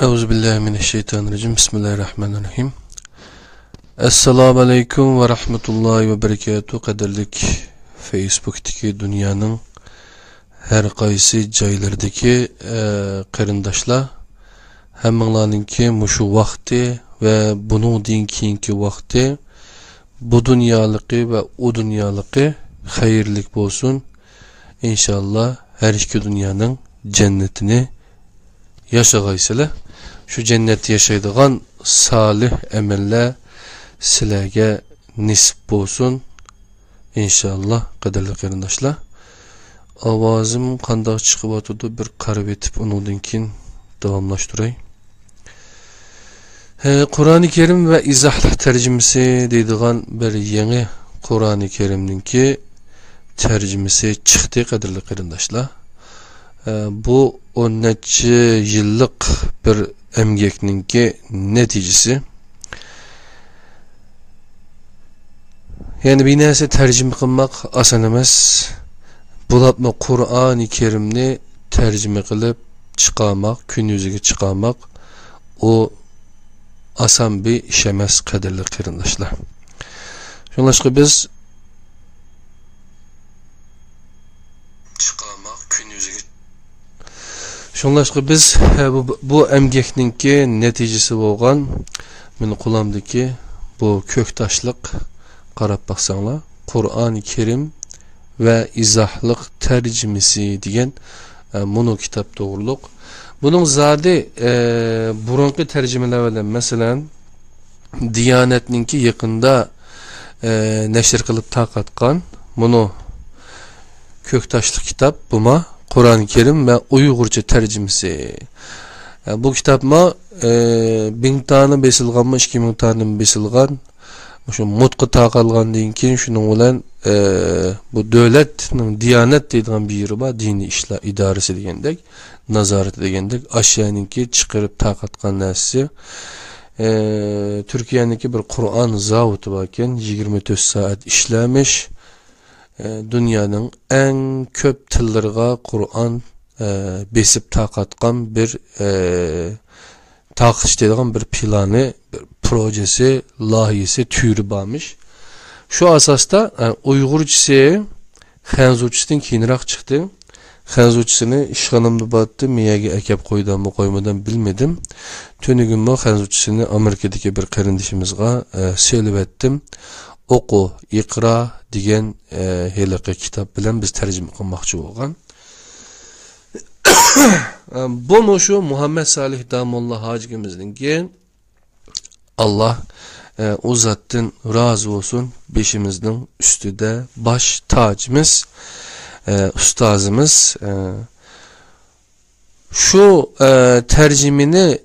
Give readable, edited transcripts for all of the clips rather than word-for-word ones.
Euzubillahimineşşeytanirracim. Bismillahirrahmanirrahim. Esselamu aleyküm ve rahmetullahi ve berekatuhu. Kaderlik Facebook'taki dünyanın her kaysi caylardaki kırındaşlar hemmelarınki muşu vakti ve bunun dinkinki vakti bu dünyalıkı ve o dünyalıkı hayırlık olsun. İnşallah her iki dünyanın cennetini yaşagaysılar. Şu cenneti yaşaydıgan salih emeller silerge nisip olsun. İnşallah kaderli kırındaşlar. Avazım kandak çıkıp atırdı, bir karı etip onundan kin devamlaştırayım. Kur'an-ı Kerim ve izahlı tercümesi deydiğen bir yeni Kur'an-ı Kerim'ninki tercümesi çıktı kaderli kırındaşlar. Bu 10 yıllık bir emgekninki neticesi. Yani bir neyse tercüme kılmak asan emas. Bulatma Kur'an-ı Kerim'ni tercüme kılıp çıkarmak, gün yüzüge çıkarmak o asan bir iş emas kaderli kırındaşlar. Şunlaşka biz bu emgekninki neticesi olgan men kulamdaki bu köktaşlık qarab baksanlar Kur'an-ı Kerim ve izahlık tercümesi diyen bunu kitap doğruluk. Bunun zadi burunki tercümeler bilen mesela Diyanetninki yakında neşir kılıp taqatkan bunu köktaşlık kitap buma Kur'an-ı Kerim ve Uygurca tercümesi. Bu kitapma 1000 tane besilgan mı 2000 tane besilgan şu mutqı taqalgan deyin keyin şunun bilen bu devletning Diyanet deydigan bir yeri var, dini işler idaresi degandek, nazorat degandek aşağınınki çıkarıp taqatgan narsa. Türkiye'ninki bir Kur'an zavodi var eken 24 saat işlemiş. Dünyanın en köp tillarga Kur'an besip taqatgan bir taqış deydigan bir planı, bir projesi, layihisi türü barmış. Şu asasda Uygurcası Xanzurcasidan keyinroq çıktı. Xanzurcasini işxonamda battı, miyaga akab qo'ydanmi qo'ymadan bilmedim. Tönügünmü Xanzurcasini Amerikadagi bir qarindishimizga selib etdim. Oku, iqra degan heliqi kitap bilan biz tercüme qilmoqchi bo'lgan. Bu şu Muhammed Salih Damullah hacimizninki Allah o zattan razı olsun, beşimizden üstüde baş tacımız, ustazımız. Şu tercümini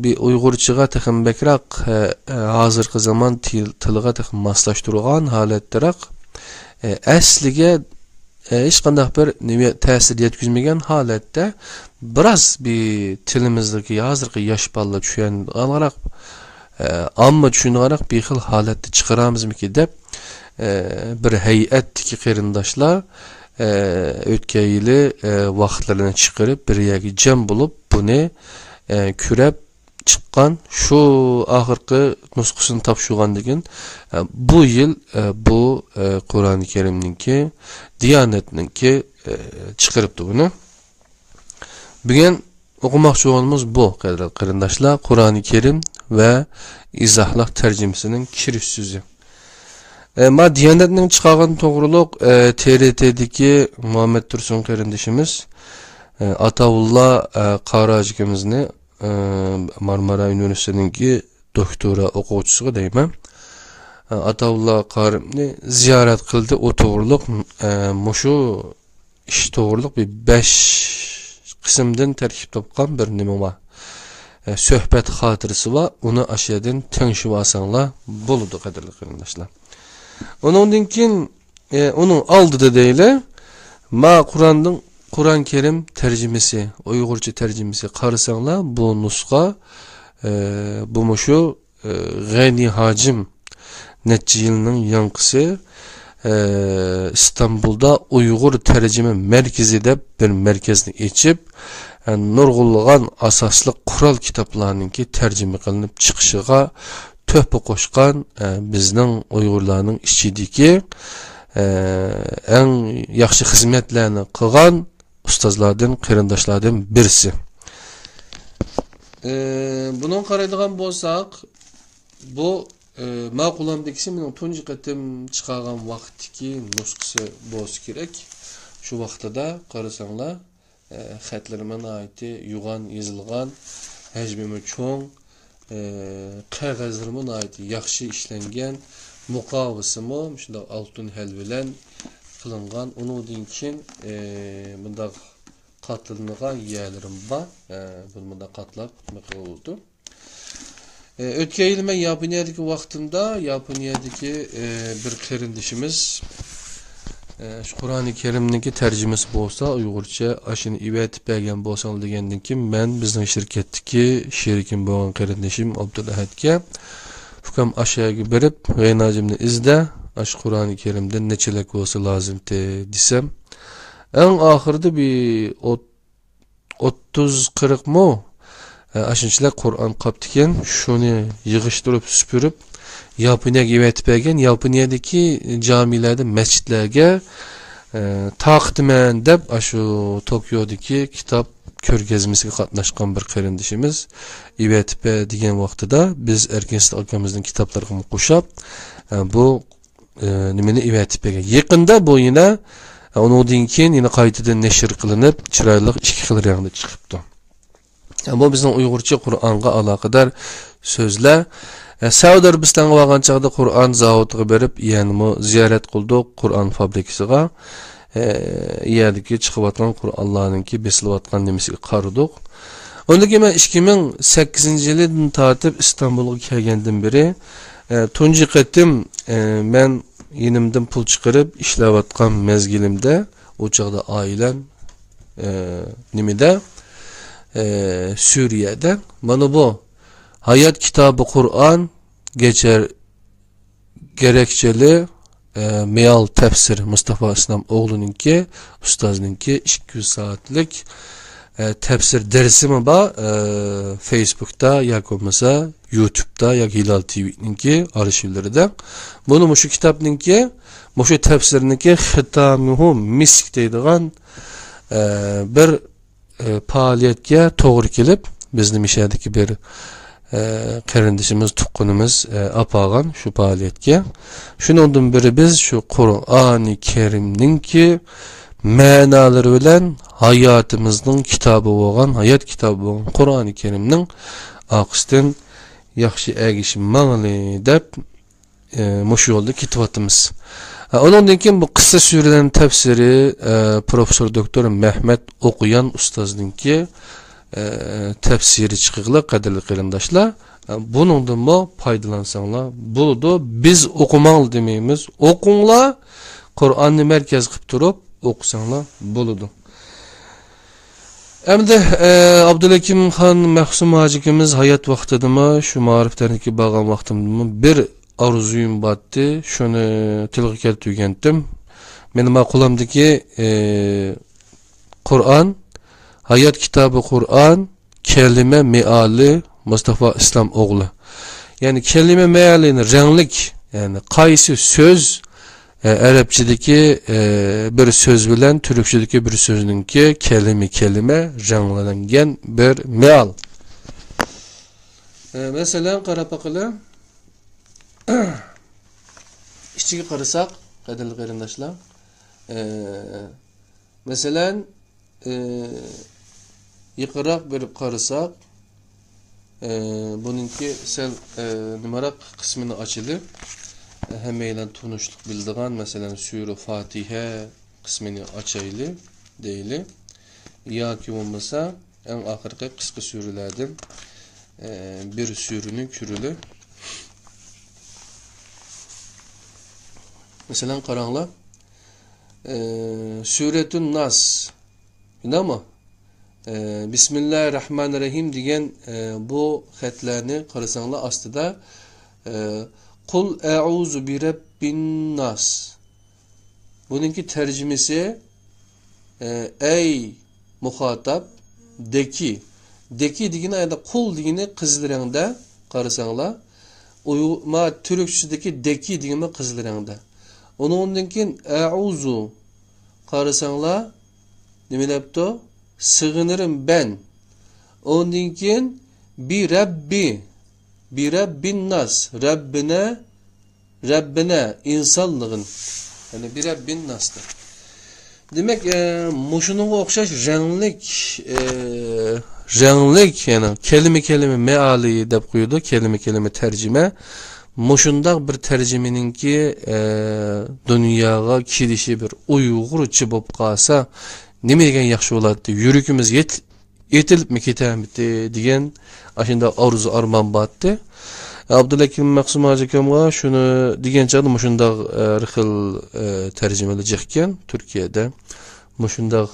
bir Uygurcaga texim bekrak hazırkı zaman tiliga texim maslaştırılgan haletterak asliga hiç qanday bir ta'sir yetkazmagan holatda biraz bir tilimizdagi hozirgi yosh bolalar tushgan olarak amma tushungarak bir xil holatda chiqaramizmiki deb bir hay'atdagi qarindoshlar o'tgan yili vaqtlarini chiqarib bir yerga jam bo'lib buni kurab chiqqan şu ahirgi nusxasini topshirgan degan bu yil bu Kur'an-ı Kerimninki Diyanetninki chiqaribdi buni. Bugun o'qimoqchi bo'lganimiz bu qarindoshlar Kur'an-ı Kerim ve izahlar tercümesinin kiriş so'zi. Ma Diyanetning chiqargan to'g'riliq TRT'dagi Muhammed Tursun qarindishimiz Ataullah Qarajikimizni Marmara Üniversitesi'ninki doktora o'quvchisiga deyman. Ataullah Qarimni ziyorat qildi. O to'g'riliq mushu ish to'g'riliq bir 5 qismdan tarkib topgan bir nima bor. Söhbet xatirasi va uni aşağıdan tanışib olsanglar bo'ladi qadrli qarindoshlar. Onundan keyin onun aldıda deyli ma Kur'an-ı Kerim tercümesi, Uygurca tercümesi qarasanglar bu nusxa bu mushu G'ani Hacim neçə yılının yankısı İstanbul'da Uygur tercüme merkezi de bir merkezini içip nurgulgan asaslı Kural kitaplarınınki tercüme kılınıp çıkışıga töhpe koşkan bizning Uygurlarning içideki en yaxshi xizmatlarni qilgan ustozlardan, qarindoshlardan birisi. Bunun qaraydigan bo'lsak, bu ma'qulamdagisi mening tunji qatim chiqargan vaqtdagi nusxasi bo'lsa kerak. Shu vaqtida qarasanglar, xatlarıma aiti yuğan yazılgan, həcmi çoğ, qağazlarıma aiti yaxşı işlengen, muqavısımı şunda altın helvilen kılıngan. Onun için bunda katlanılan yerlerim var. Bunda katlap mıqı oldu. Ötken yıl ben Yaponia'daki vaxtımda Yaponia'daki bir qarindişimiz şu Kur'an-ı Kerim'deki tercümesi bolsa Uygurca aşını ivetip bergen bolsan degenden ki men bizning şirketdeki şerikim bolgan qarindişim Abdulahadga fukam aşağıya berip Reynacımni izde aş Kur'an-ı Kerim'de neçelek bolsa lazım desem en ahırda bir 30-40 mu aşınçılar Kur'an kaptiken şunu yığıştırıp süpürüp Yaponiyaga evetip bergen, Yaponiyadagi camilerde, mescitlerge taqdiman deb şu Tokyodagi kitap ko'rgazmasiga qatnashgan bir qarindishimiz evetip degan vaqtida biz Erkinson akamizning kitoblarini qo'shib bu nimani evetip bergan. Yaqinda bu yana undan keyin yana qaytadan nashr qilinib, chiroyli ikki xil rangda chiqibdi. Bu bizning Uyg'urcha Qur'onga aloqador so'zlar. Saudiya Arabistan'a vargan çağda Kur'an zavodiga berip, yani ziyaret kıldık Kur'an fabrikasiga. Yerdeki çıkıvatkan Kur'anlarınki besilatkan nemesiga qaradık. Ondan keyin 2008 yıldan tartib İstanbul'a kelgenden beri tunji qatim men yenimden pul çıkarıp işlevatkan mezgilimde o çağda ailem nimede Suriye'de bana bu Hayat kitabı Kur'an geçer gerekçeli meal tefsir Mustafa İslam oğlununki ustaznınki 200 saatlik tefsir dersi mi ba Facebook'ta yak olmasa YouTube'da yak Hilal TV'ninki arşivleri de bunu şu kitapninki şu tefsirninki hitamuhu misk deydigan bir faaliyetke toğru kelip bizning işedeki bir qarindishimiz tuqqunimiz apag'an shu faaliyatga. Shuningdan beri biz shu Qur'oni Kerimningki ma'nolari bilan hayotimizning kitobi bo'lgan, hayot kitobi bo'lgan Qur'oni Kerimning oqisdan yaxshi agishmangli deb mushu yo'lda ketyapmiz. Ondan keyin bu qissa suralarning tafsiri professor doktor Mehmet Okuyan ustozninki tefsiri çıkıqlar qadirli qarindoshlar. Buningdan mı faydalansanlar bo'ladi. Biz o'qimalı demeymiz. O'qinglar, Qur'onni merkez qilib turib o'qisanglar bo'ladi. Endi Abdulakim Xon Mahsum hojikimiz hayat vaqtidami shu ma'riflarniki bo'lgan vaqtimda bir arzuyum batdi. Shuni tilga keltirgandim. Mening ma'qulamdagi Qur'on Hayat kitabı Kur'an, kelime meali Mustafa İslam oğlu. Yani kelime mealini renklik, yani qaysi söz Arapçadaki bir söz bilen Türkçedeki bir sözününki kelime renklangan bir meal. Mesela qarab bakalım. İçiga qarasak, qadirli qarindoshlar. Mesela yıkırak verip qarasak bununki sel numarak kısmını açılır. Hemeyle tunuşluk bildiğin mesela Sure Fatiha kısmını açaylı değil. Ya ki olmasa en ahirki kısa sürülerden bir sürünün kürülü. Mesela karanla Suretun Nas değil mi? Bismillahirrahmanirrahim degan bu xatlarni qarasanlar ostida Qul a'uzu bi rabbin nas. Buningki tercümesi ey muhatap de ki Deki digini ayda kul digini kızıl rengde karısanlar. Ma Türkçedeki deki digini kızıl rengde. Ondan keyin a'uzu karısanlar nimelepto sığınırım ben. Ondan keyin bi Rabbin nas Rabbine insanlığın yani bir Rabbin nas'tır. Demek muşunun okşaş renlik yani kelime meali dep koydu kelime tercüme muşundak bir tercümeninki dünyaya kilişi bir uygurçı bop qalsa nime degen yaxşı boladi yürükimiz yetilip mi ketemdi degan aşında arzu arman batdı. Abdülhakim Maksum Hacıkam'a şunu diyen çadı muşunda rıhıl tercümeli çıkken Türkiye'de muşunda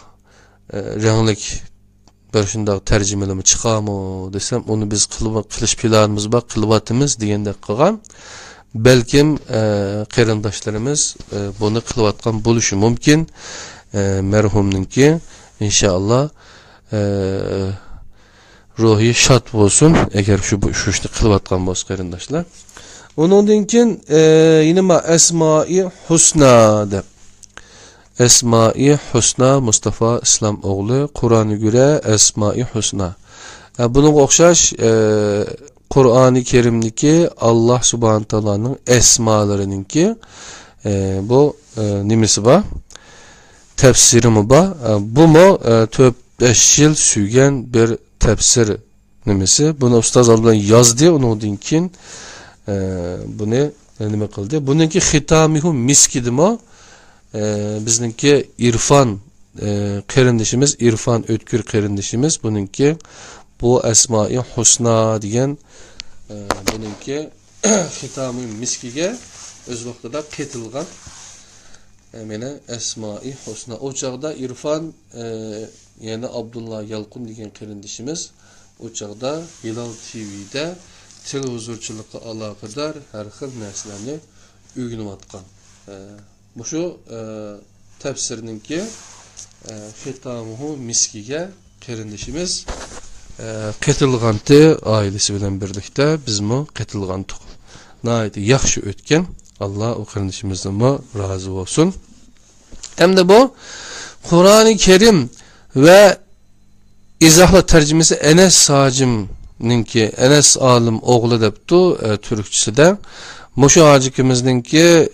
renlik bir şunda tercümelimi çıkamı desem onu biz kılış planımız bak kılvatımız diyende kılgan belkim qarindaşlarımız bunu kılvatkan buluşu mümkün merhumninki inşallah ruhi şat olsun eğer şu işte kılvatkan boz qarindaşlar. Ondan keyin yine ma Esma-i Husna de. Esma-i Husna Mustafa İslam oğlu Kur'an'a göre Esma-i Husna. Bunun okşaş Kur'an-ı Kerim'deki Allah Subhanahu Taala'nın esmalarınınki bu nimesi var? Tefsiri mi var? Bu mu 4-5 yıl süren bir tefsir nimesi. Bunu ustaz aldan yazdı. Onun için bunu nime kıldı. Bununki hitamihu miskidim o. Bizninki İrfan qarindişimiz, İrfan Ötkür qarindişimiz. Bununki bu Esma-i Husna degan bununki hitamihu miskiga öz vaqtida ketilgan. Mene Esma-i Husna. O çağda İrfan yani Abdullah Yalqun degan qarindişimiz o çağda Hilal TV'de televizorchilikka aloqador har xil narsalarni o'rganib atgan. Şu tefsirininki hitamuhu miskiga qarindişimiz ketilganti ailesi bilen birlikte bizmi ketilgantık. Nayeti yaxşı ötken Allah o qarindişimizden razı olsun. Hem de bu Kur'an-ı Kerim ve izahla tercümesi Enes Sacim'ninki Enes alim oğlu deptu Türkçesi de Muşu Hacikimizninki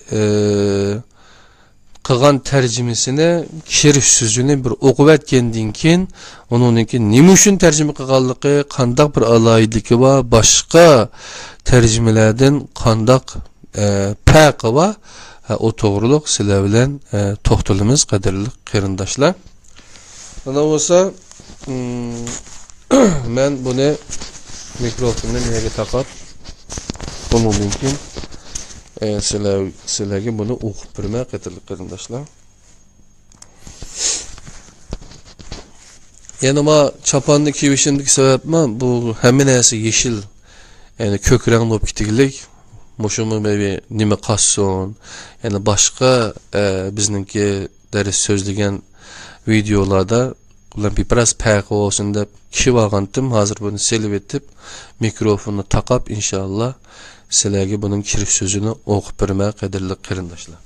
kılgan tercümesini şerif sözünü bir okup etkendiğin kin onunki nima üçün tercüme kılganlığı kandak bir alaydıki var başka tercümelerden kandak paqı var o doğruluk sizler bilen toxtalımız qadirli qarindaşlar. Ana olsa ben bunu mikrofondan neye takap bunun mümkün sizlerge bunu okup birme qadirli qarindaşlar. Yani ama çapanlı kivişindeki sebep mi? Bu hemen neyse yeşil yani kök renk olup gittiklik Muşumu bebi nime kasson yani başka bizninki ders sözlügen videolarda biraz payqı olsun deb kişi bağantım hazır bunu selip etip mikrofonu takap inşallah sizlerge bunun kirif sözünü okup birme qadirli qarindaşlar.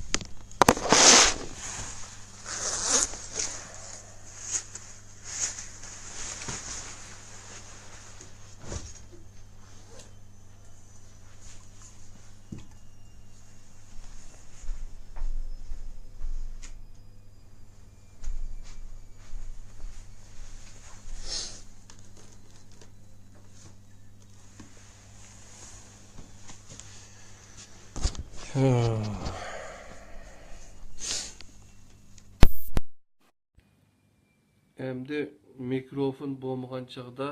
Endi mikrofon bo'lmagan chaqda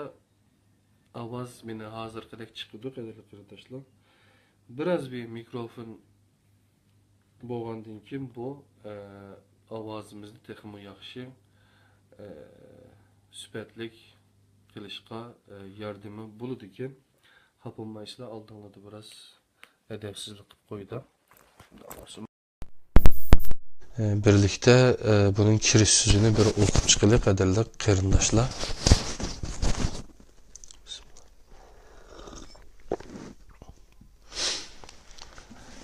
ovoz meni hozir qilib chiqdi qadrli qarindoshlar. Biraz bir mikrofon bo'lgandan keyin bu ovozimizni texmi yaxshi sifatlik qilishga yordami bo'ladi ekan. Xafaolmaysizlar, oldinglarda biraz edepsizlik qilib qo'ydi. Birlikte bunun kiriş sözünü bir okup çıkılı qadirli qarindaşlar.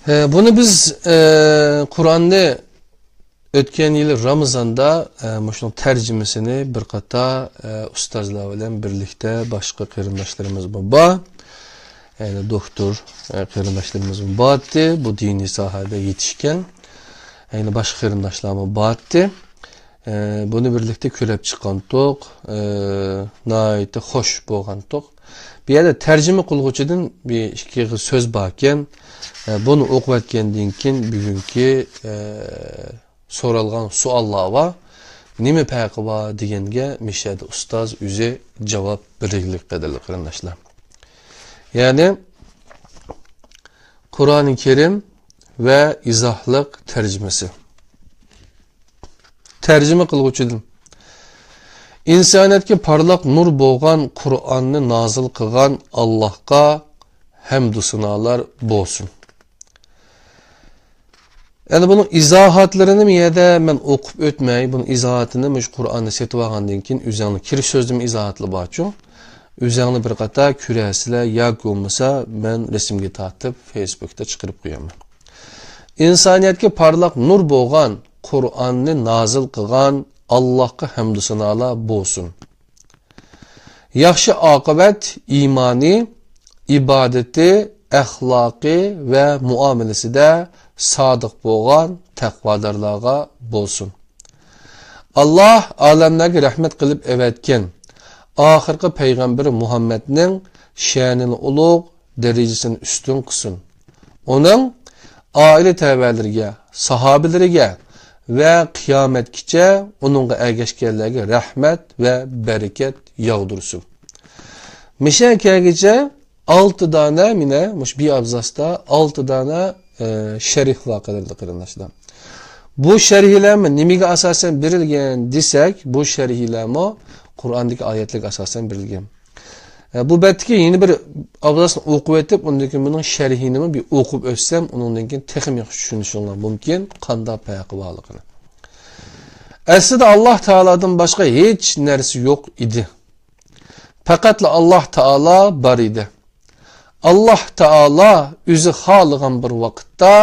Bunu biz Kur'an'da o'tgan yil Ramazonda shunun tercümesini bir qator ustozlar bilan birlikda boshqa qarindoshlarimiz bor. Yani doktor qarindoshlarimiz bordi. Bu diniy sohada yetishgan. Yani boshqa qarindoshlar bordi. Bunu birlikte ko'rib chiqqandik. Nihoyatda xush bo'lgandik. Bu yerda tarjima qilguvchidan bir ikki so'z bor ekan. Bunu o'qib o'tgandan keyin bugungi so'ralgan savollar va nima farqi bor deganga mishada ustoz o'zi javob beraylik qadrli qarindoshlar. Yani Kur'an-ı Kerim ve izahlık tercümesi. Tercüme qilguvchidan insoniyatga parlaq nur bo'lgan Qur'onni nozil qilgan Allohga hamd va sanolar bo'lsin. Yani bunun izohatlarini miyada men o'qib o'tmay, bunun izohatini mush Qur'onni setib olgandan keyin o'zingni kirish so'zim izohatli borchu. O'zingni bir qator ko'rasizlar, yoki bo'lmasa men rasmga tortib Facebookda chiqarib qo'yaman. İnsoniyatga parlaq nur bo'lgan Qur'onni nozil qilgan Allohga hamd va sanolar bo'lsin. Yaxshi oqibat iymoni, ibodati, axloqi va muomalasida sodiq bo'lgan taqvodorlarga bo'lsin. Alloh olamlarga rahmat qilib evatgan oxirgi payg'ambar Muhammadning sha'nini ulug', darajasini ustun qilsin. Uning oila tabialariga, sahobalariga ve qiyomatgacha uningga ergashganlarga rahmat ve barakat yog'dirsin. Mishakargacha 6 dana mine mush bir abzasda 6 dana sharhlar qilindi qarindoshlar. Bu sharhlarni nimaga asosan berilgan desak, bu sharhlarni Qur'ondagi oyatlarga asosan berilgan. Bu betki yeni bir abzasını o'qib etib, undan keyin buning sharhini bir o'qib o'tsam, undan keyin texnik tushunishinglar mumkin qanday farqi borligini. Aslida Alloh taoladan boshqa hech narsa yo'q edi. Faqatla Alloh taolo bor edi. Alloh taolo o'zi xohlagan bir vaqtda,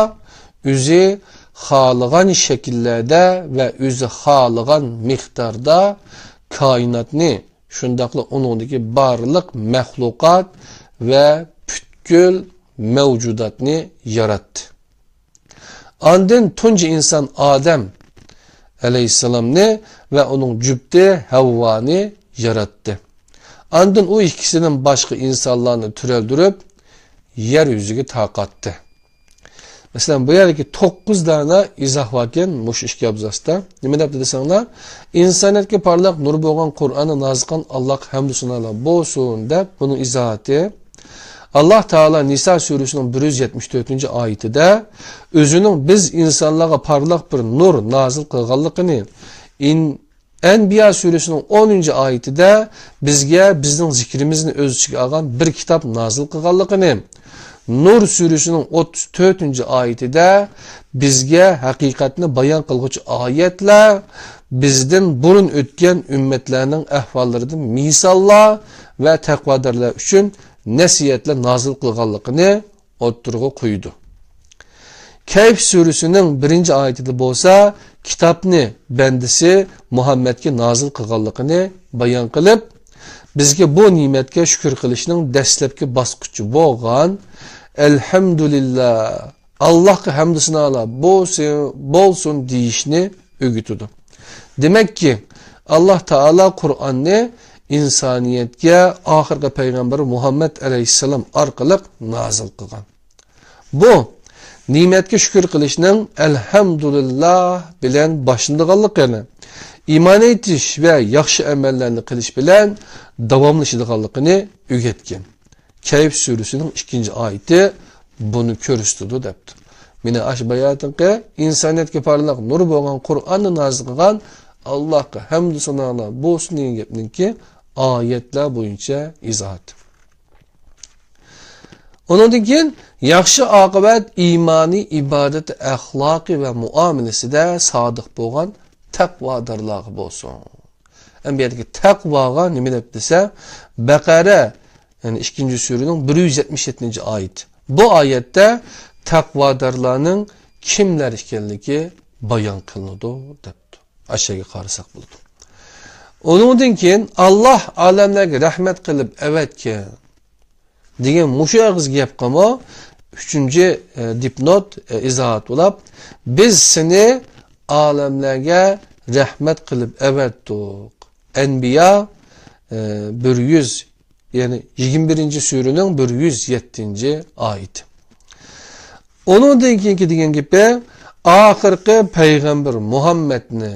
o'zi xohlagan shakllarda va o'zi xohlagan miqdorda koinotni şundaqla onundaki barlıq məxluqat ve bütkül mevcudatni yarattı. Andın tunca insan Adem aleyhisselamni ve onun cübde Havvani yarattı. Andın o ikisinin başka insanlarını türeldürüp yeryüzüge taqattı. Mesela bu yerdeki 9 tane izah varken muş işki abzasta. Ne dep desenler? İnsaniyetke parlak nur bo'lgan Kur'an'ı nazil qilgan Allah hamd sanolar bo'lsin deb bunun izohati. Allah Teala Nisa suresinin 174. ayetida özünün biz insanlara parlak bir nur nazil qilganligini Enbiya suresinin 10. ayetida bizga bizning zikrimizni o'z ichiga olgan bir kitap nazil qilganligini Nur suresinin 34. ayetida bizga haqiqatni bayon qiluvchi oyatlar, bizden burun o'tgan ummatlarning ahvollaridan misollar va taqvodorlar uchun nasihatlar nazil qilganligini o'ttirg'i qo'ydi. Kayf suresining 1. ayetida bo'lsa, kitobni bandisi Muhammadga nazil qilganligini bayon qilib, bizga bu ne'matga shukr qilishning dastlabki bosqichi bo'lgan elhamdülillah Allah'a hamd sanolar bo'lsin deyishni o'rgatadi. Demek ki Allah Teala Kur'an'ni insoniyatga oxirgi payg'ambar Muhammed aleyhisselam orqali nazil qilgan. Bu ne'matga shukr qilishning elhamdülillah bilan boshlanganligini, iymon etish va yaxshi amallarni qilish bilan davomlashadiganligini o'rgatgan. Kayf suresinin 2. ayeti bunu körüstüdü depti. Mine aş bayatınki insaniyetke parlak nur bo'lgan Kur'an'ı nazil qilgan Allah'a hamd sanolar bo'lsin degan gapninki oyatlar bo'yicha izohat. Ondan keyin yaxshi oqibat iymoni, ibodati, axloqi va muomalasida sodiq bo'lgan taqvodorlar bo'lsin. Ambiyadagi taqvoga nima deb desa, Baqara yani 2. surenin 177. ayet. Bu ayette taqvodorlarning kimlar ekanligi bayon qilinadi debdi. Aşağı qarasak bo'ladi. Onundan keyin Allah alamlarga rahmat qilib avatgan degan mushu og'iz gap qilma 3-dipnot izohat bo'lib, biz seni alamlarga rahmat qilib avatdik. Enbiya 100 yani 21. surenin 107. ayeti. Onundan keyingi degan gapi oxirgi payg'ambar Muhammadni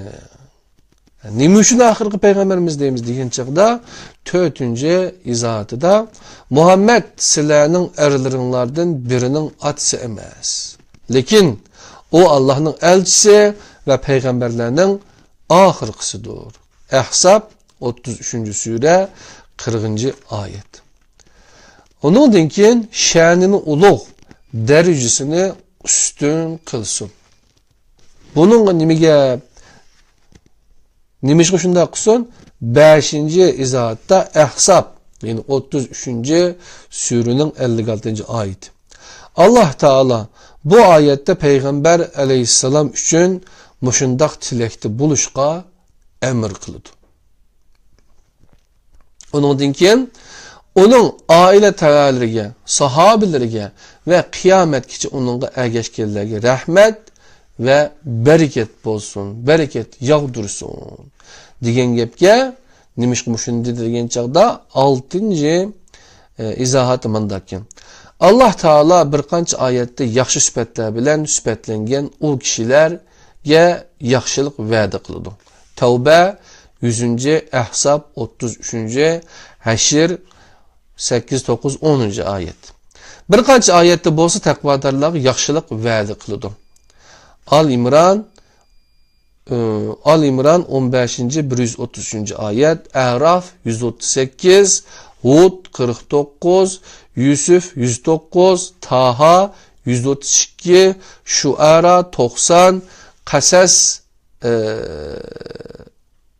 nima uchun oxirgi payg'ambarimiz deymiz degan chaqda 4-izohatida Muhammad sizlarning erlaringlardan birining otasi emas, lekin o Allah'ning elchisi ve peygamberlerinin oxirgisidir. Ahzab 33. sure 40. ayet. Onundan keyin şanini ulug' derecesini üstün kılsın. Bununla nimişki şunda kılsın? 5. izahatta Ahzab yani 33. surenin 56. ayet. Allah Teala bu ayette Peygamber aleyhisselam üçün muşundaq tilekti buluşqa emir kılıdı. Onundan keyin onun aile təvəllirige, sahabilərige ve kıyametkiçi onunla ergeçkerlerge rahmet ve bereket bolsun, bereket yağdursun. Digen gepke, nimiş muşundi degen çağda 6. izahatı mandakken. Allah Teala bir qancha ayette yaxshi sübetler bilen sübetlengen o kişilerge yaxşılık vədi qılıdı. Tevbe 100. Ahzab 33. Haşr 8, 9, 10. ayet. Bir qancha ayette bolsa taqvodorlarga yaxshilik va'da qiladi. Al İmran 15. 133. ayet, Araf 138, Hud 49, Yusuf 109, Taha 132, Şuara 90, Qasas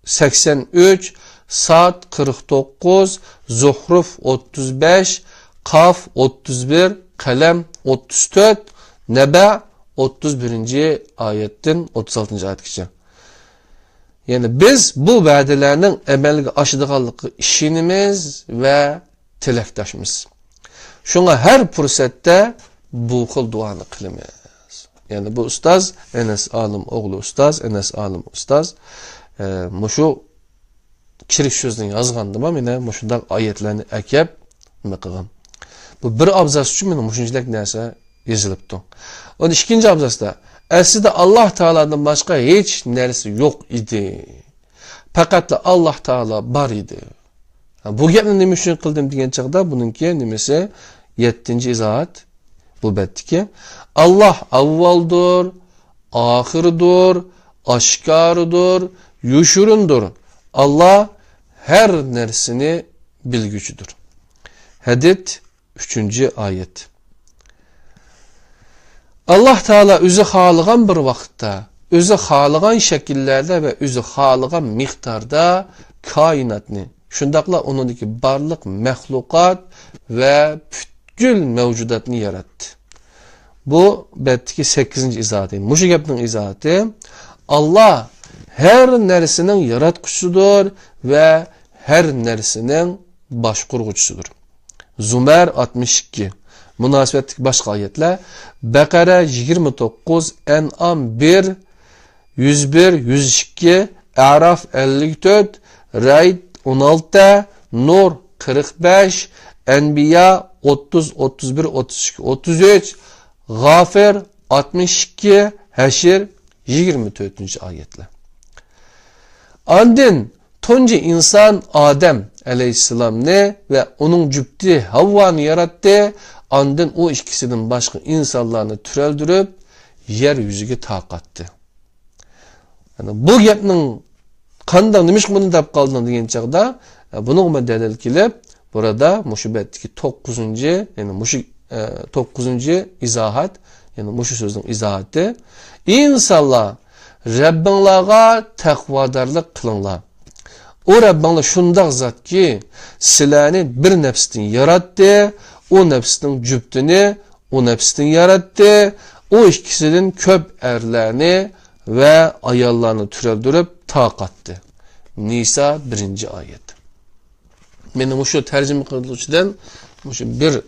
83, Sad 49, Zuhruf 35, Kaf 31, Kalem 34, Neba 31. ayetten 36. ayetgacha. Yani biz bu va'dalarning amalga oshadiganligi ishonimiz ve tilakdoshmiz. Şuna her fursatda bu xil duoni qilamiz. Yani bu ustoz Enes Alim o'g'li ustoz, Enes Alim ustoz mushu kirish so'zini yozgandim, meni mushundaq oyatlarni akab nima qilgan. Bu bir abzas uchun meni mushunchalik narsa yozilibdi. Onun ikinci abzasda aslida Allah Teala'dan başka hiç neresi yok idi. Fakat Allah Teala bar idi. Bu gapni nima uchun qildim degan chaqda buningki nimasi 7. izohat bu betdiki Allah avvaldir, ahirdir, aşkarıdır, yuşurundur. Allah her nersini bilgücüdür. Hadid 3. ayet. Allah Teala özü xalığan bir vaqtda, özü xalığan şekillerde ve özü xalığan miqdarda kainatni, şundaqla onundaki barlıq məxluqat ve bütkül mevcudatni yarattı. Bu betdeki 8. izahatı. Muşu gapning izahatı Allah her nersinin yaratqucusudur ve her nersinin başqurgucusudur. Zümer 62. Münasebetlik başka ayetler. Bekara 29, En'am 1, 101, 102, Araf 54, Raid 16, Nur 45, Enbiya 30, 31, 32, 33, Gafir 62, Haşr 24. ayetler. Andin tonca insan Adem aleyhisselam ne ve onun cübti Havva'nı yarattı. Andın o ikisinin başka insanlarını türeldürüp yeryüzüge taqattı. Yani bu gapning qanday nimish bunu deb qaldığını degan chaqda bunu delil kelib burada mushubetdeki 9. yani mushu 9. izohat yani mushu so'zning izohati insonlar Rabbinglarga taqvodorlik qilinglar. O Rabbinglar shundoq zotki sizlarni bir nafsdan yaratdi. O nefsinin cübtini o nefsden yarattı. O ikisinin köp erlerini ve ayallarını türevdirip taqatdı. Nisa 1. ayet. Benim şu tercüme kıldıkçıdan bir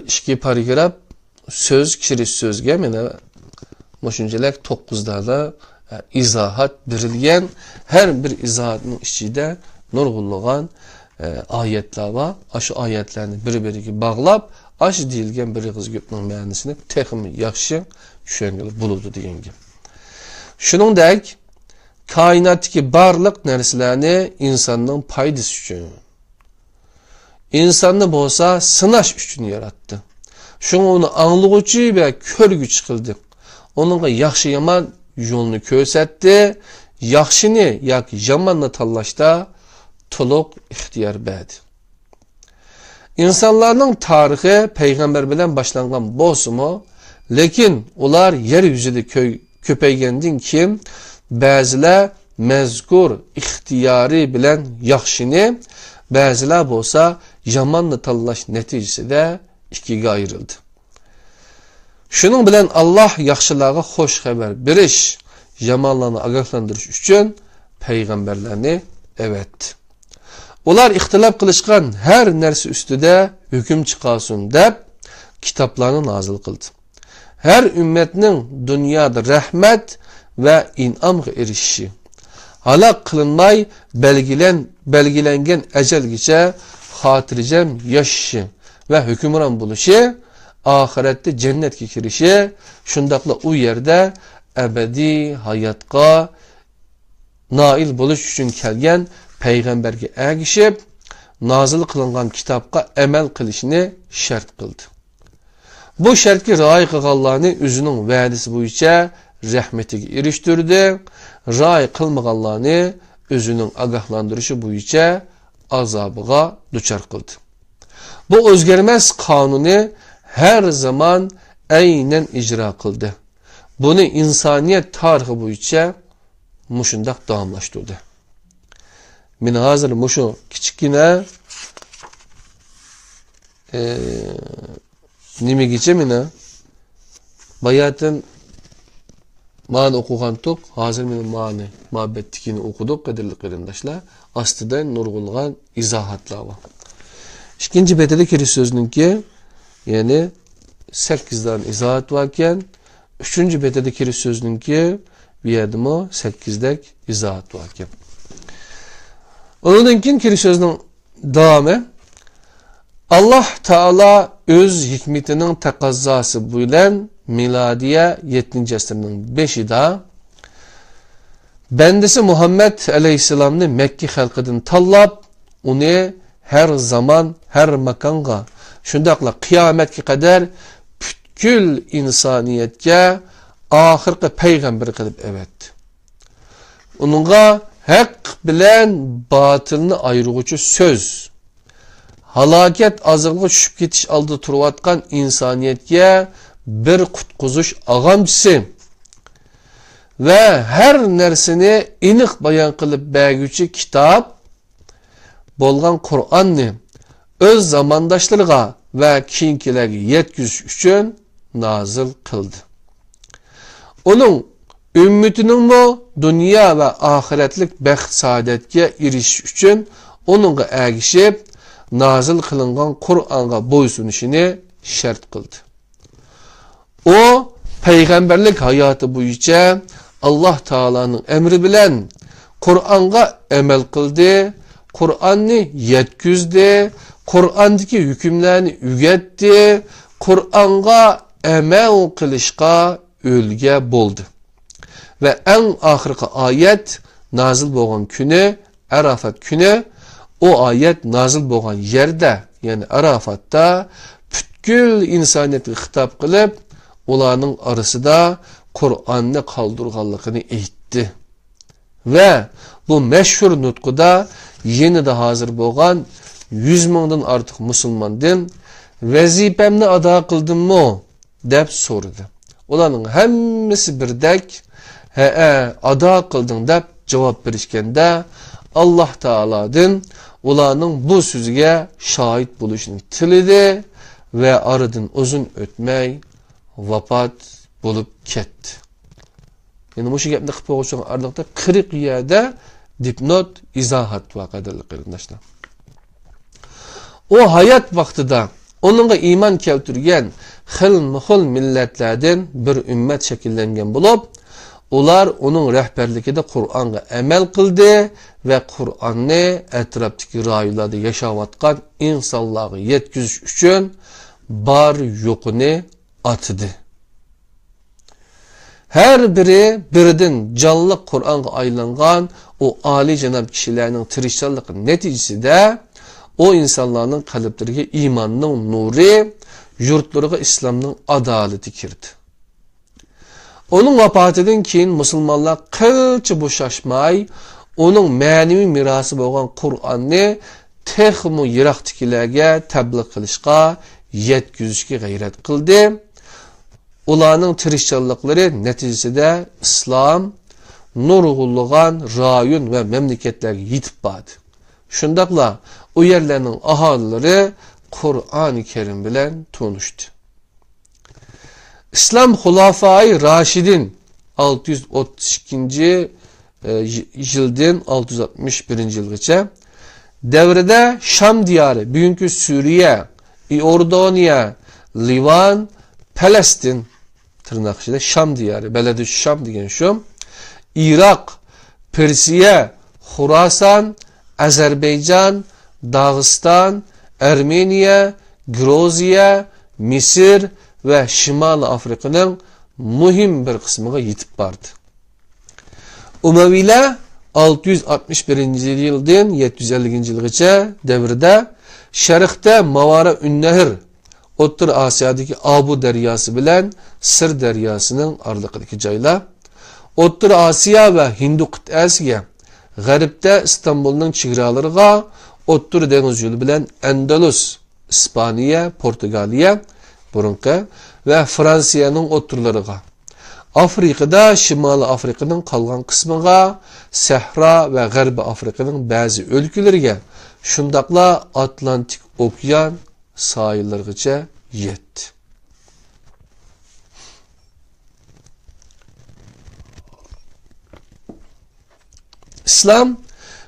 iki paragraf söz, kiriş sözge mene şuncelek 9'da izahat berilgen, her bir izahatın içinde nurgulluğun ayetler var. Aşı ayetlerini bir bağlap, aşı deyilgen bir kız göpnün mühendisini tekimi yaxşı şöyle buludu deyen gibi. Şunun dek kainattaki barlık nerselerini insanın paydası için, insanı bolsa sınaş için yarattı. Şunu onu anlıqıcı ve körgüç kıldı. Onunla yaxşı yaman yolunu kösetdi. Yaxşını yak yamanla tallaşta tuluq ihtiyar bədi. İnsanların tarihi peygamber bilen başlanğan bolsumu, lekin ular yeryüzüde köpeygendin kim, bəziler mezkur ihtiyari bilen yaxşını, bəziler bolsa yamanla tallaş neticesi de ikiga ayrıldı. Şunun bilen Allah yaxşılığa hoş haber biriş, yamanlarını agahlandırış üçün peygamberlerini evet. Ular ihtilaf kılışkan her nersi üstüde hüküm çıkasın deyip kitaplarını nazil kıldı. Her ümmetinin dünyada rahmet ve inam erişişi, halak kılınmay belgilengen ecel geçe hatircem yaşışı ve hükümran buluşu, ahirette cennet kirişi, şundakla o yerde ebedi hayatka nail buluş için kelgen peygamberge ergişip, nazil kılıngan kitapka emel kılışını şart kıldı. Bu şartki rai kılganlarını özünün vədisi boyunca rahmetiga eriştirdi. Rai kılmaganlarını özünün agahlandırışı boyunca azabıga duçar kıldı. Bu özgermez kanunu her zaman aynen icra kıldı. Bunu insaniyet tarihi boyunca muşundak davamlaştırdı. Min hazır muşu kiçikine nime geçemine bayatın mani okugan tok hazır min mani muhabbettikini okuduk kadirli kırındaşlar astıdan nurgulgan izahatlar var. İkinci betede kiri sözünün ki yani 8'den izahat varken 3. betede kiri sözünün ki bir yerdim o 8'dek izahat varken. Onun için kiri sözünün devamı Allah Teala öz hikmetinin tekazzası bilen miladiye 7. asrının 5'ida bendisi Muhammed Aleyhisselam'ını Mekke halkıdan tallap onu her zaman her makanga şundakla kıyametki kadar bütkül insaniyetke ahirki peygamber kılıp evet. Onunla hak bilen batılını ayrıgıcı söz. Halaket azıqlığı düşüp ketiş aldı turuvatkan insaniyetke bir kutkuzuş ağamcısı ve her nersini inik bayan kılıp bəgücü kitap bolgan Kur'an'ni öz zamandaşlarına ve kinkilerge yetküzüş üçün nazil kıldı. Onun ümmetinin mu dünya ve ahiretlik bəxt saadetke iriş üçün onunla ergişip nazil kılıngan Kur'an'a boysunuşunu şart kıldı. O peygamberlik hayatı boyunca Allah Teala'nın emri bilen Kur'an'a emel kıldı, Kur'an'ı yetküzdü, Kur'an'daki hükümlerini ügetti, Kur'an'a emel kılışka ölge buldu. Ve en ahirki ayet nazil boğan günü, Arafat günü, o ayet nazil boğan yerde, yani Arafat'ta bütkül insaniyeti hitap kılıp, ulanın arası da Kur'an'ı kaldırganlıkını eğitti. Ve bu meşhur nutkuda yeni de hazır boğan 100 mindən artık Müslümandın vazifemni ada kıldım mı? Dep sordu. Ulanın hemmisi birdek ada kıldın dep cevap verişkende Allah Teala'dın ulanın bu sözüge şahit buluşunu tilidi ve aradan uzun ötmey vafat bulup ketdi. Yani bu gapni qilib qo'ygan arlıqda 40 yerda dipnot izohat va qadrli qarindoshlar. O hayat vaqtida onunla iman keltirgen xil milletlerden bir ümmet şekillengen bulup, ular onun rehberlikide Kur'an'a emel kıldı ve Kur'an'ı etraftaki raylarda yaşavatkan insanları yetkiziş üçün bar yokunu atıdı. Her biri birden canlı Kur'an'a aylangan o âli cenab kişilerinin tirişçılığı neticesi de o insanların kalplerine imanının nuri, yurtlarına İslam'ın adaleti kirdi. Onun vafatından keyin Müslümanlar qilcha boşaşmay, onun manevi mirası bo'lgan Kur'an'ı texmu yiroqdagilarga tabliğ qilishga, yetkizishga g'ayrat qildi. Ularning tirishchanliklari neticesinde İslam nurg'ulg'an rayon ve memleketlerge yetib bordi. Şundaqla o yerlerinin ahalileri Kur'an-ı Kerim bilen tanıştı. İslam Hulafai Raşidin 632. Yıldan 661. yılgacha devrede Şam diyarı, bugünkü Suriye, Iordaniya, Livan, Palestin tırnak içinde Şam diyarı, beledi Şam degen şu, Irak, Persiye, Khurasan, Azerbaycan, Dağıstan, Ermeniya, Gruzya, Mısır ve Şimal Afrika'nın mühim bir kısmına yetip vardı. Umaviler 661. yıldan 750. yılgacha devrede Şerik'te Mavara Ünnehir, O'rta Asiyodagi Abu deryası bilen Sir deryasının aralığındaki joylar, O'rta Asiya ve Hindu qit'asiga, G'arbda İstanbul'un chegaralarına, O'rta dengiz yo'li bilen Andalus, İspaniya, Portugaliya, burunqi ve Fransiya'nın o'rtalarına, Afrika'da Şimali Afrika'nın kalgan kısmına, Sahra ve G'arbi Afrika'nın bazı ülkeleriga, şundaqla Atlantik Okyan sahillergacha yetdi. İslam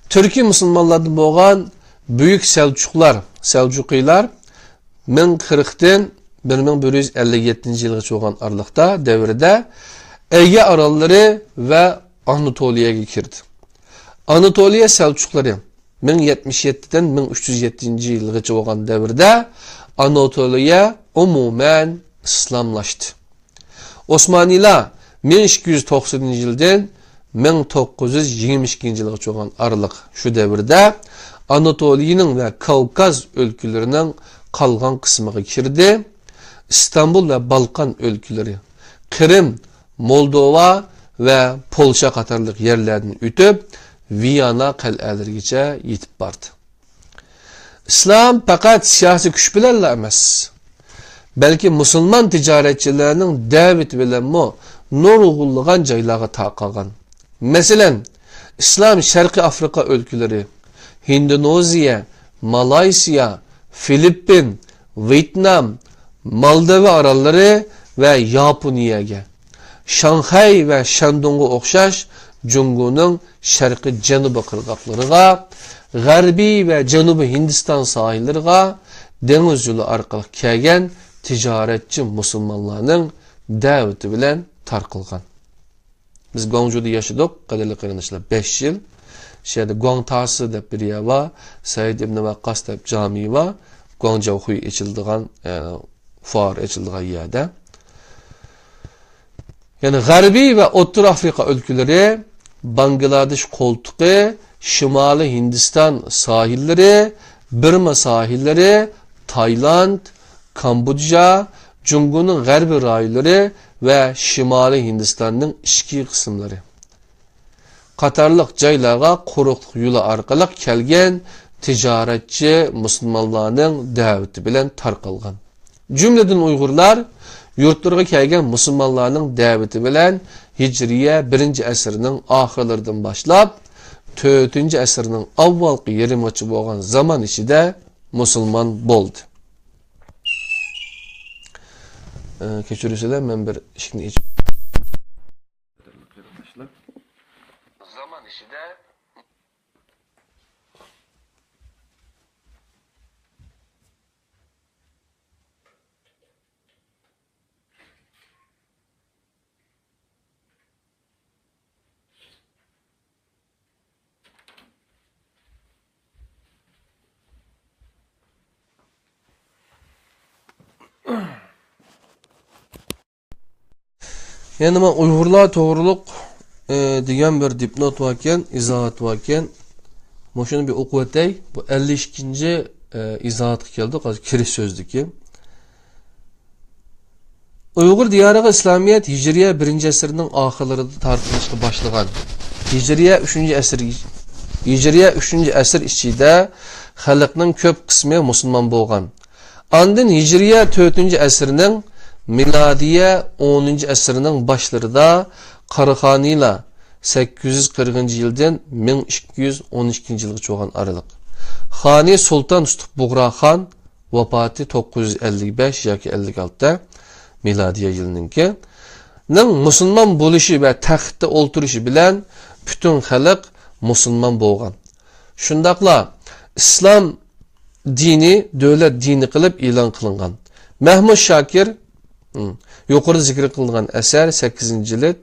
Türkiye Müslümanlardan bo'lgan büyük Selçuklular 1040'dan 1157 yılgacha bo'lgan aralıkta devrede Ege aralları ve Anatolia'ya kirdi. Anatolia Selçukluları 1077'den 1307 yılgacha bo'lgan devrede Anatolia umumen İslamlaştı. Osmaniler 1290 yıldan 1922 yılgacha bo'lgan aralık şu devrede Anatolia'nın ve Kavkaz ülkelerinin kalgan kısmına kirdi. İstanbul ve Balkan ülkeleri, Kırım, Moldova ve Polşa qatarlıq yerlerden ötüp Viyana qal'alarigacha yetib bordi. İslam faqat siyasi kuch bilan emas, balki musulmon tijoratchilarning da'vat bilan nurg'ulg'an joylarga taqalgan. Masalan, İslam Sharqiy Afrika ülkeleri, Indoneziya, Malaysiya, Filippin, Vietnam, Moldova aralları ve Yaponiyaga, Şanghay ve Shandong'a o'xshash Jungo'nun sharqiy janubiy qirg'oqlariga, g'arbiy ve janubiy Hindiston sahillariga dengiz yo'li orqali kelgan tijoratchi musulmonlarning da'vati bilan tarqalgan. Biz Guangzhou'da yaşadık, qadrli qarindoshlar, 5 yıl. Şeyde Guangtasi deb bir yer var, Said ibn Waqqas deb cami var, Guangzhou huy içildiğen fuar açıldığı yerde. Yani G'arbiy ve O'rta Afrika ülkeleri, Bangladesh koltuğu, Şimali Hindistan sahilleri, Burma sahilleri, Tayland, Kamboçya, Jungo'nun g'arbiy rayonları ve Şimali Hindistan'ın ichki kısımları. Qatarlıq joylarga quruq yo'li orqali kelgan tijoratchi musulmonlarning da'vati bilan tarqalgan. Cümleden Uygurlar yurtlarga kelgan musulmonlarning da'vati bilan Hijriye 1. asrning oxirlaridan boshlab 4. asrning avvalgi yarimigacha bo'lgan zaman ichida musulmon bo'ldi. Keçirisizler, ben bir işini iç. Zaman işi de yani ben Uygurlar toğruluk degan bir dipnot varken, izahat varken, şunu bir okup etey. Bu 52. izahat geldi. Kiriş sözdeki. Uygur diyarı İslamiyet Hicriye 1. əsrinin ahırlarında tartışılışa başlayan. Hicriye 3. əsr içinde xalqның köp kısmı Müslüman bolğan. Andın Hicriye 4. əsrinin miladiye 10. əsrinin başlarında Qarıxanıyla 840 yıldan 1212 yılga çoğan aralık. Xani Sultan Tutup Buğra Xan vefati 955 yoki 56'da miladiye yılınınki. Müslüman buluşu ve taxtda olturuşu bilen bütün xalq Müslüman bolğan. Şundaqla İslam dini devlet dini kılıp ilan kılıngan. Mahmud Şakir yukarıda zikir kılıngan eser 8. cilt.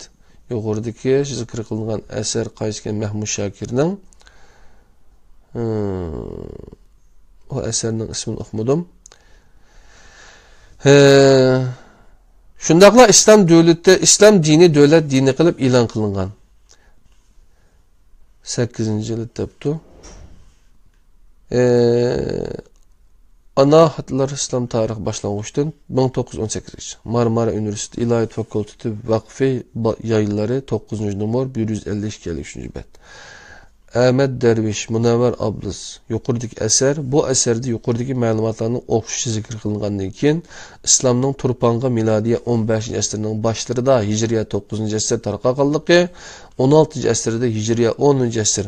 Yukarıdaki zikir kılıngan eser qaysiken Mahmud Şakir'nin o eserinin ismini okumadım. Şundaqla İslam dini devlet dini kılıp ilan kılıngan. 8. cilt yaptı. Ana hatlar İslam tarih başlangıçtan 1918. Marmara Üniversitesi İlahiyat Fakültesi Vakfı yayınları 9. numar 152 bet. Ahmet Derviş, Münevver Abdız yukarıdaki eser. Bu eserde yukarıdaki malumatlarının okşucu zikir kılıngandan keyin İslamның turpanga miladiye 15. əsrinin başlarında Hicriye 9. əsr tarqalğanlığı, 16. əsrdə Hicriye 10. əsr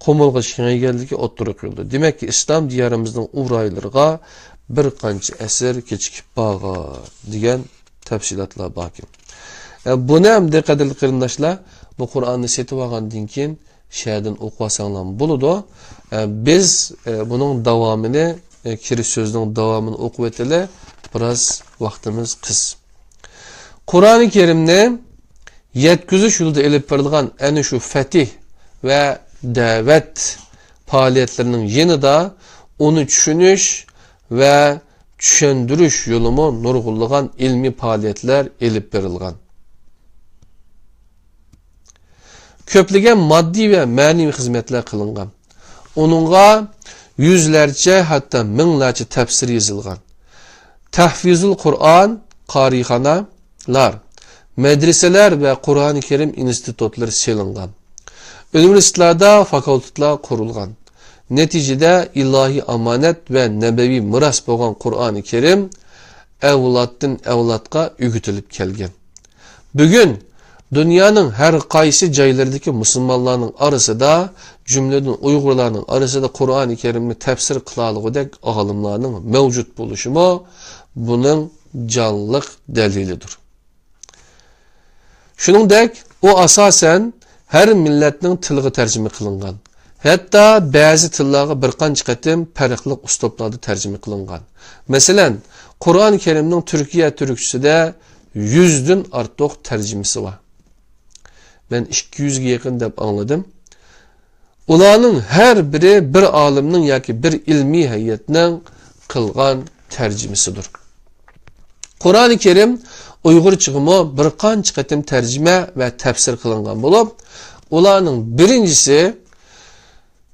Qomulğa şengelligi oturuq qıldı. Demek ki İslam diyarımızın uğraylarına bir qancha əsr keçikib bağa degan tafsilotlar bakim. Buni ham diqqatli qarindoshlar, bu Qur'onni setib olgandan keyin şəhərdən oxuvasanlar buludu. Biz bunun davamını, kiriş sözünün davamını okup eteli biraz vaktimiz kıs. Kur'an-ı Kerim'de yetküzüş yolda elip verilgan en şu fetih ve davet faaliyetlerinin yanında onu düşünüş ve düşündürüş yolumu nurgulluğan ilmi faaliyetler elip verilgan. Köpligen maddi ve manevi hizmetler kılıngan. Onunla yüzlerce hatta minlerce tefsir yazılgan. Tahfizul Kur'an, karihanalar, medreseler ve Kur'an-ı Kerim institutları selingan. Üniversitelerde fakülteler kurulgan. Neticede ilahi amanet ve nebevi miras boğan Kur'an-ı Kerim evlattan evlatqa ügütülüp kelgen. Bugün dünyanın her kaysi caylardaki Müslümanların arasında, cümleden Uygurların arasında Kur'an-ı Kerim'ni tefsir kılalıqıdek ağılımlarının mevcut buluşumu bunun canlılık delilidir. Şuningdek, o asasen her milletin tiliga tercüme kılıngan. Hatta bazı tillarga bir qancha qatim farqli uslublarda tercüme kılıngan. Mesela Kur'an-ı Kerim'nin Türkiye Türkçesinde 100'den artıq tercümesi var. Ben 200'e yakın deb anladım. Ularning her biri bir alimning yoki bir ilmiy heyetning qilgan tercümesidir. Kur'an-ı Kerim Uyghur çıkımı bir qancha qatim tercüme ve tefsir kılıngan bulup, ularning birincisi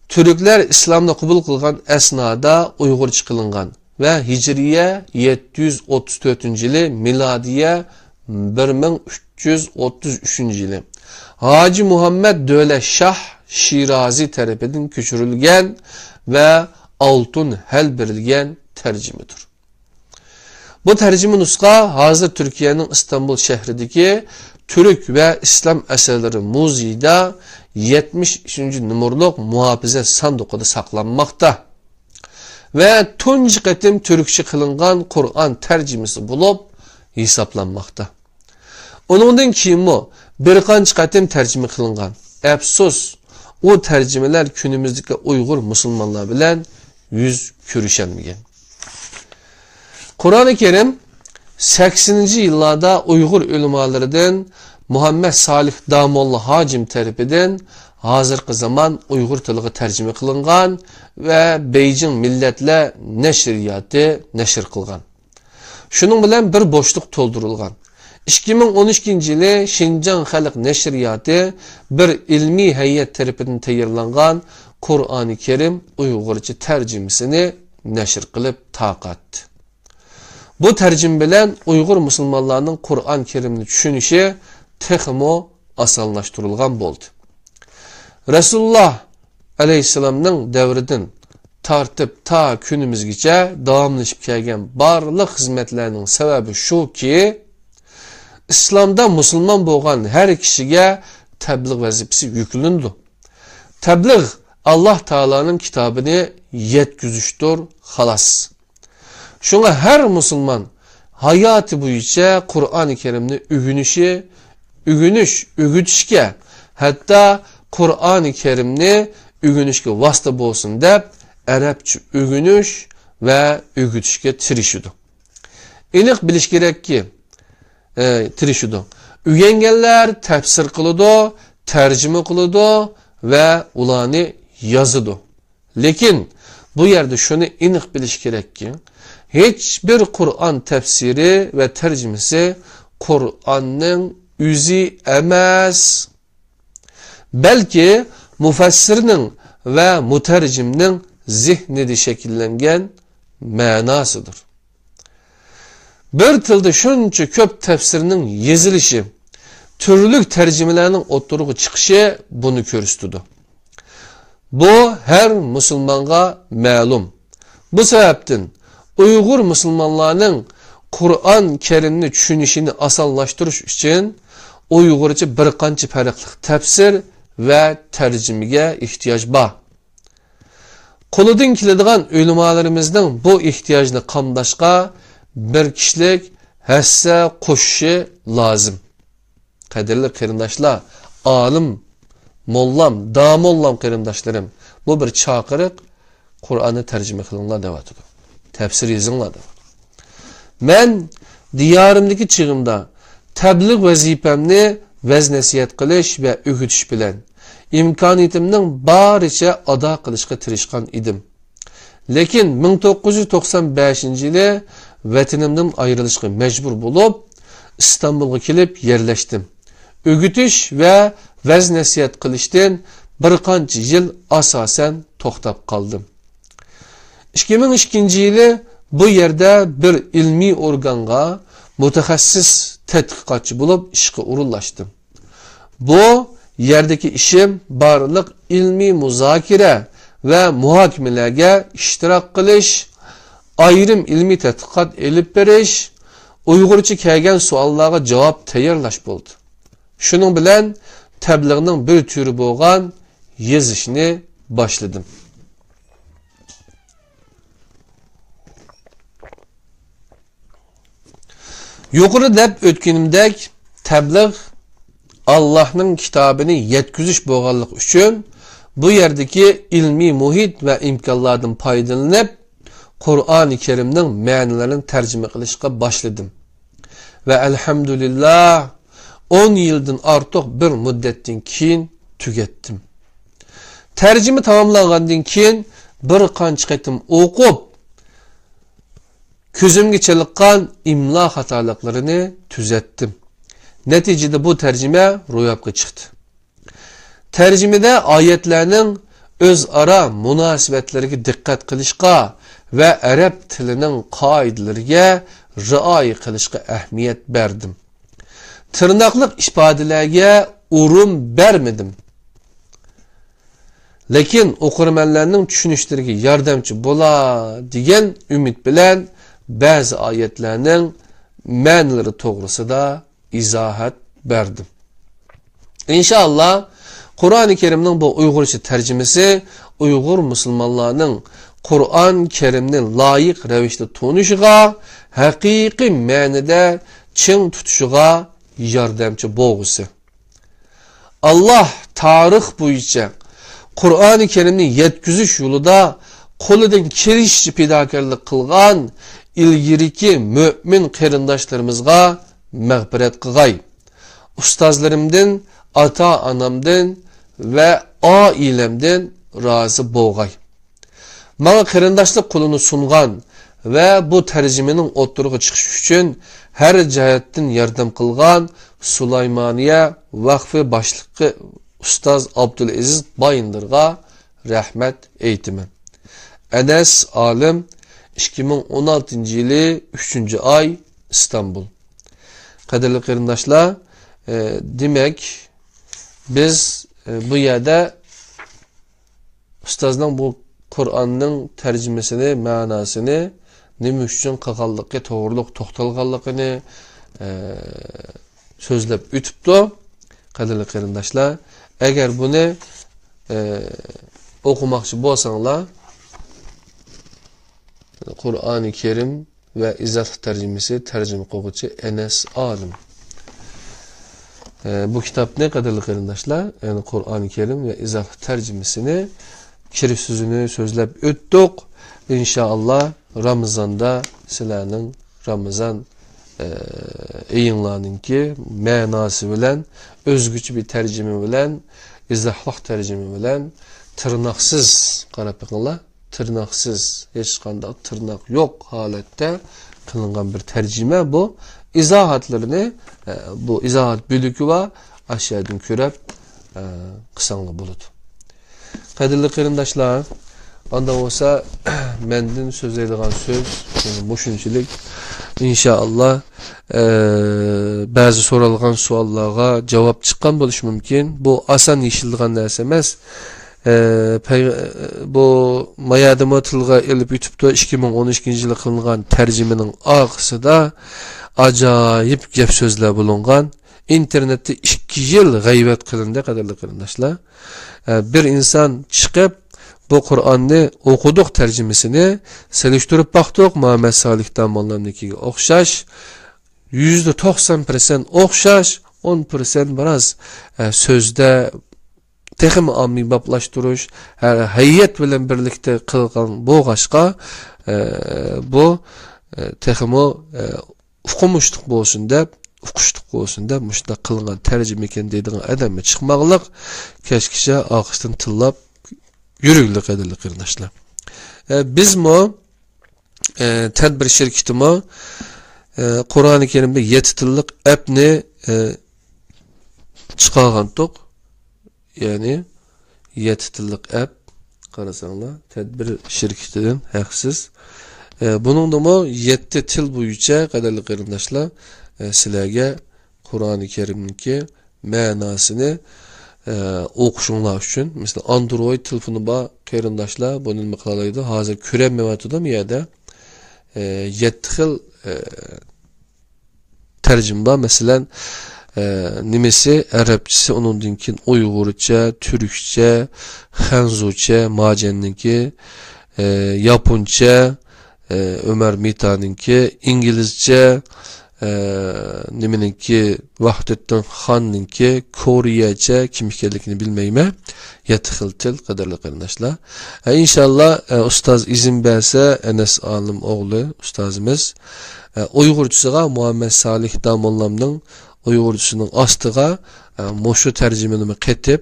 Türkler İslam'da kabul kılgan esnada Uygurca kılıngan ve Hicriye 734. yılı miladiye 1333. yılı. Hacı Muhammed Döle Şah Şirazi tarafından köçürülgen ve altın hel berilgen tercümedir. Bu tercüme nuska hazır Türkiye'nin İstanbul şehrindeki Türk ve İslam eserleri muzeyde 73. numaralı muhafaza sanduqada saklanmakta. Ve tunç qatim Türkçe kılıngan Kur'an tercümesi bulup hesaplanmakta. Onundan keyin bir qancha qatim tercüme qilingan. Afsus, o tercümeler günümüzdeki Uygur Müslümanlar bilen yüz görüşenmeyen. Kur'an-ı Kerim 80. yıllarda Uygur ulemalarından Muhammed Salih Damolla Hacim tarafidan hazırki zaman Uygur tiliga tercüme qilingan ve Beijing Milletler Neşriyatı neşr qilgan. Şunun bilen bir boşluk toldurulgan. 2013 yılı Şinjan Halk Neşriyatı bir ilmi heyet tarafidan tayyorlangan Kur'an-ı Kerim Uygurca tercümesini neşr qilib taqatdi. Bu tercüme bilen Uygur Müslümanlarının Kur'an-ı Kerim'ini düşünüşü texmo asanlaştırılgan boldu. Resulullah Aleyhisselam'ın devrinden tartıp ta günümüzgece davamlaşıp kelgen barlıq hizmetlerinin sebebi şu ki İslam'da Müslüman boğan her kişiye tebliğ vazifesi yüklündü. Tebliğ Allah Teala'nın kitabını yetküzüştür halas. Şuna her Müslüman hayatı boyunca Kur'an-ı Kerim'ni ügünüşke hatta Kur'an-ı Kerim'ni ügünüşke vasıta bolsun dep Arapça ügünüş ve ügütüşke tirişidu. İlik biliş gerek ki tirişidu. Ügengeller tefsir kılıdı, tercüme kılıdı ve ulanı yazıdı. Lekin bu yerde şunu inik biliş gerek ki hiçbir Kur'an tefsiri ve tercümesi Kur'an'ın üzü emez. Belki müfessirinin ve müterciminin zihnidi şekillengen manasıdır. Bir tilde şunca köp tefsirinin yazılışı, türlük tercümelerinin oturuğu çıkışı bunu körüstüdü. Bu her Müslümana malum. Bu sebepten Uygur Müslümanlarının Kur'an Kerim'ni düşünüşünü asallaştırış için Uygurca bir qancha farklı tefsir ve tercümeye ihtiyaç var. Koludan kiladigan ulemalarımızdan bu ihtiyacını qamdashqa bir kişilik hassa qo'shishi lazım. Qadirli qarindoshlar, alim, mollam, damollam qarindoshlarım, bu bir chaqiriq Qur'onni tercüme qilinglar deyapti. Tefsir yazinglar. Men diyorimdagi chig'imda tebliğ vazifamni vaz nasihat qilish ve o'g'itish bilan imkoniyatimning baricha ado qilishga tirishgan edim. Lekin 1995 yılı vatanimdan ayrılışga mecbur bo'lib İstanbul'a kelib yerleştim. O'g'itish ve vaz nasihat qilishdan bir qancha yil asosan to'xtab qoldim. 2002 yılı bu yerde bir ilmi organga mutaxassis tadqiqotchi bo'lib ishga o'rinlashdim. Bu yerdeki işim barliq ilmi muzokara ve muhokimalarga ishtirok qilish, ayrim ilmi tadqiqot elib berish, Uygurcha kelgan savollarga javob tayyorlash bo'ldi. Shuning bilan tabliğning bir turi bo'lgan yozishni boshladim. Yuqori deb o'tganimdek tabliğ Allah'ın kitabını yetkizish bo'lganlik uchun bu yerdeki ilmi muhit ve imkanlardan faydalanıp Kur'an-ı Kerim'nin ma'nolarini tercüme qilishga başladım. Ve elhamdülillah 10 yıldan artıq bir müddettin keyin tugettim. Tercüme tamamlangandan keyin bir qancha qatim o'qib ko'zimga chaliqqan imla xatoliklarini tuzettim. Neticede bu tercüme ro'yobga chiqdi. Tercümede ayetlerinin özara münasibetleriga dikkat qilishga ve Arap tilinin qoidalariga rioya qilishga ahamiyat berdim. Tırnaqliq ifodalarga o'rin bermedim. Lekin o'qirmanlarning tushunishlariga yordamchi bo'lar degan umid bilan ba'zi oyatlarning ma'nolari to'g'risida izohat berdim. İnşallah Kur'an-ı Kerim'nin bu Uygurca tercümesi Uygur Müslümanlarının Kur'an-ı Kerim'nin layık revişte tonuşuğa, hakiki manada çiң tutuşuğa yardımcı boğusu. Allah tarix boyunca Kur'an-ı Kerim'ni yetküzüş yolunda koludan kirişçi fidakarlık kılgan ilgiriki mümin qerindaşlarımızga mağfiret kılgay. Ustazlarımdan, ata-anamdan ve ailemden razı boğay. Bana qerindaşlık kulunu sungan ve bu tercümenin oturuğa çıkış için her cihetten yardım kılgan Sulaymaniye Vakfı Başlıkı Ustaz Abdülaziz Bayındır'a rahmet eytimen. Enes Alim 2016 yılı 3. ay İstanbul. Kadirli qerindaşlar, demek biz bu yerde Ustazdan bu Kur'an'ın tercümesini, manasını, nima uchun qilganligi, to'g'riliq to'xtalganligini so'zlab o'tibdi. Qadrli qarindoshlar, agar buni o'qimoqchi bo'lsanglar, Qur'oni Kerim ve izah tercümesi tercüme qiluvchi Enes Alim. Bu kitapni qadrli qarindoshlar, yani Qur'oni Kerim ve izah tercümesini kiriş sözünü sözlep öttük. İnşallah Ramazan'da sizlerinin Ramazan eyinlarınki manası bilen, özgüçü bir tercüme bilen, izahlıq tercüme bilen, tırnaksız qarapıqınlar, tırnaksız, hiç qanday tırnak yok halette kılıngan bir tercüme bu. İzahatlarını, bu izahat bölükü var, aşağıdan körep kısanlı buludu. Kadirli qarindoshlar, anda olsa menden söz edilen söz, bu şunçilik inşallah bazı sorulgan suallarga cevap çıkan buluş mümkün. Bu asan yeşildiğen narsa emas. Bu mayadıma tılga elip YouTube'da 2012 yılı kılıngan tercümenin ağısıda acayip gep sözler bulungan. İnternette 2 yıl gıybet kılındı kadarlı qarindoshlar. Bir insan çıkıp bu Kur'an'ı okuduk tercümesini seliştirip baktık Muhammed Salih Damallam'dakiga okşaş, %90% okşaş, 10% biraz sözde texim amibablaştırış, heyet bilen birlikte kılgan bu gaşka bu teximi uqumuştuk bolsun dep uquştuk bolsun dep muşda kılgan tercüme eken deydiğin adamı çıkmaqlıq keşkişe ağıştın tıllap yürüklü qadirli qarindoshlar. Biz mu tedbir şirketimi Kur'an-ı Kerim'de 7 tillik app'ni çıkargandık. Yani 7 tillik app qarasanlar tedbir şirketinden haqsiz. Bunun da mu 7 til boyunca qadirli qarindoshlar sizlarga Kur'an-ı Kerim'ninki manasını oquşunlar üçün. Mesela Android telefonu ba qarindoshlar buni nima qilalaydi? Hozir ko'rolmayapti bu yerda 7 xil tercüme mesela nimesi Arapçası, onundan keyin Uyg'urcha, Türkçe, Xanzucha, Majenninki, Yaponcha, Ömer Mitaninki, İngilizce, nimeninki Vahdettin Xonninki, Koreyacha, kim ekanligini bilmayman. 7 xil til qadirli qarindoshlar. İnşallah ustoz izin bersa Enes Alim oğlu ustozimiz Uyg'urchasiga Muhammed Salih Damallamning Uyg'urchasining ostiga mushu tercümeni qetib,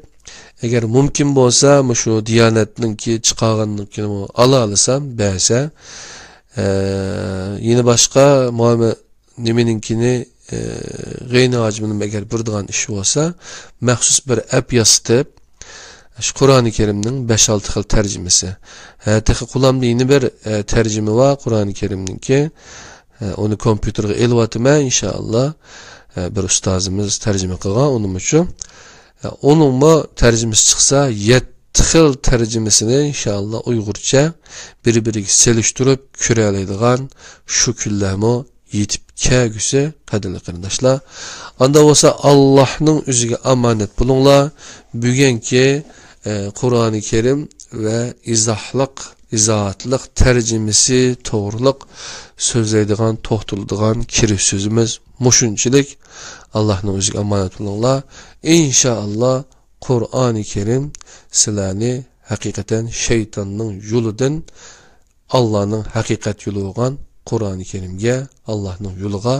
agar mumkin bo'lsa mushu Diyanatninki chiqargannikini ala olsam bersa, yine başka Muhammed nimeninkini g'ayni hajmini agar birdigan ish bo'lsa, maxsus bir app yasitib Kur'an-ı Kerim'nin 5-6 xil tercümesi. Hatta kullanımda yeni bir tercüme var Kur'an-ı Kerim'ninki. Onu kompüterge elvatime inşallah bir ustazımız tercüme kılgan onun için. Onun mu tercümesi çıksa 7 xil tercümesini inşallah Uygurcha bir-biriga seliştirip köreleydigan şu külləmi yetip kəgüsü qadirli qarindoshlar. Anda olsa Allah'ın üzüge amanet bulunlar. Bugünkü Kur'an-ı Kerim ve izahlık izohatliq tarjimasi, to'g'riliq so'zlaydigan, to'xtaladigan kirib so'zimiz mushunchilik. Allohning o'ziga omonat bo'linglar. Inshaalloh Qur'oni Karim sizlarni haqiqatan shaytonning yo'lidan Allohning haqiqat yo'li bo'lgan Qur'oni Karimga, Allohning yo'liga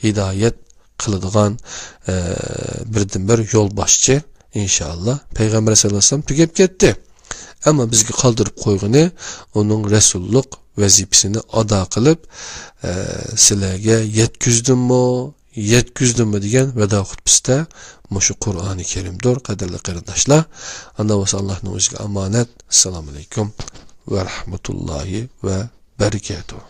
hidoyat qiladigan birdan-bir yo'l boshchi inshaalloh. Payg'ambar sollallohu alayhi vasallam tugab ketdi. Ammo bizga qoldirib qo'ygani uning rasullik vazifasini ado qilib, sizlarga yetkazdimmi degan vado xutbasida mushu Qur'oni Karimdir, qadrli qarindoshlar. Anda bo'lsa Allohning o'ziga omonat. Assalomu alaykum va rahmatullohi va barakatuh.